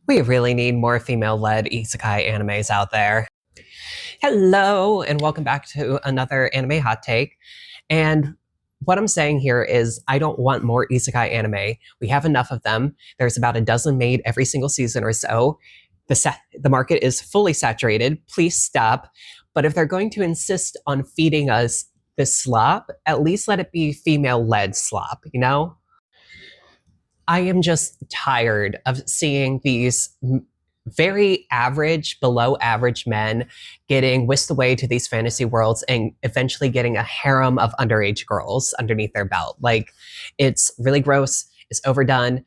We really need more female-led isekai animes out there. Hello, and welcome back to another anime hot take. And what I'm saying here is I don't want more isekai anime. We have enough of them. There's about a dozen made every single season or so. The market is fully saturated. Please stop. But if they're going to insist on feeding us this slop, at least let it be female-led slop, you know? I am just tired of seeing these very average, below average men getting whisked away to these fantasy worlds and eventually getting a harem of underage girls underneath their belt. Like, it's really gross, it's overdone,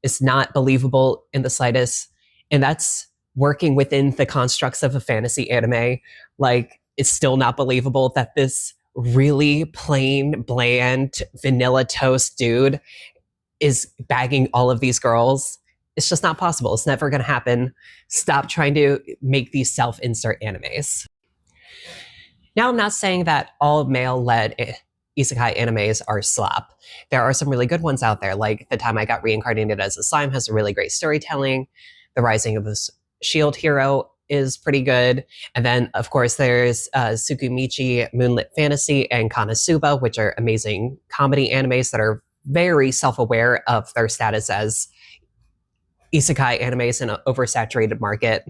it's not believable in the slightest. And that's working within the constructs of a fantasy anime. Like, it's still not believable that this really plain, bland, vanilla toast dude is bagging all of these girls. It's just not possible. It's never going to happen. Stop trying to make these self-insert animes. Now, I'm not saying that all male-led isekai animes are slop. There are some really good ones out there, like The Time I Got Reincarnated as a Slime has a really great storytelling. The Rising of the Shield Hero is pretty good. And then, of course, there's Tsukimichi Moonlit Fantasy and Konosuba, which are amazing comedy animes that are very self-aware of their status as isekai animes in an oversaturated market.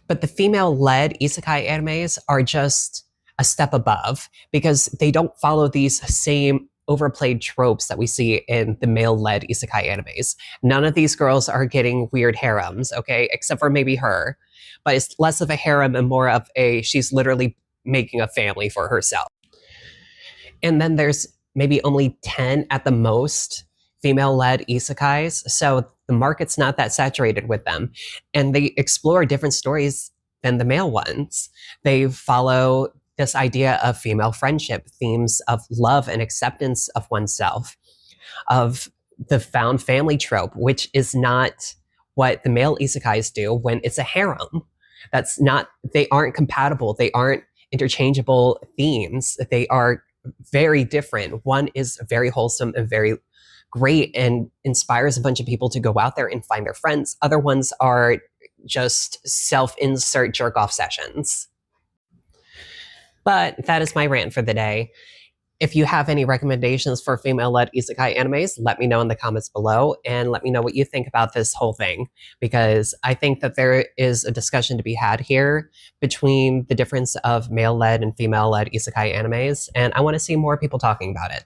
But the female-led isekai animes are just a step above because they don't follow these same overplayed tropes that we see in the male-led isekai animes. None of these girls are getting weird harems, okay? Except for maybe her. But it's less of a harem and more of she's literally making a family for herself. And then there's maybe only 10 at the most female-led isekais, so the market's not that saturated with them. And they explore different stories than the male ones. They follow this idea of female friendship, themes of love and acceptance of oneself, of the found family trope, which is not what the male isekais do when it's a harem. They aren't compatible. They aren't interchangeable themes. They are very different. One is very wholesome and very great and inspires a bunch of people to go out there and find their friends. Other ones are just self-insert jerk-off sessions. But that is my rant for the day. If you have any recommendations for female-led isekai animes, let me know in the comments below and let me know what you think about this whole thing, because I think that there is a discussion to be had here between the difference of male-led and female-led isekai animes, and I want to see more people talking about it.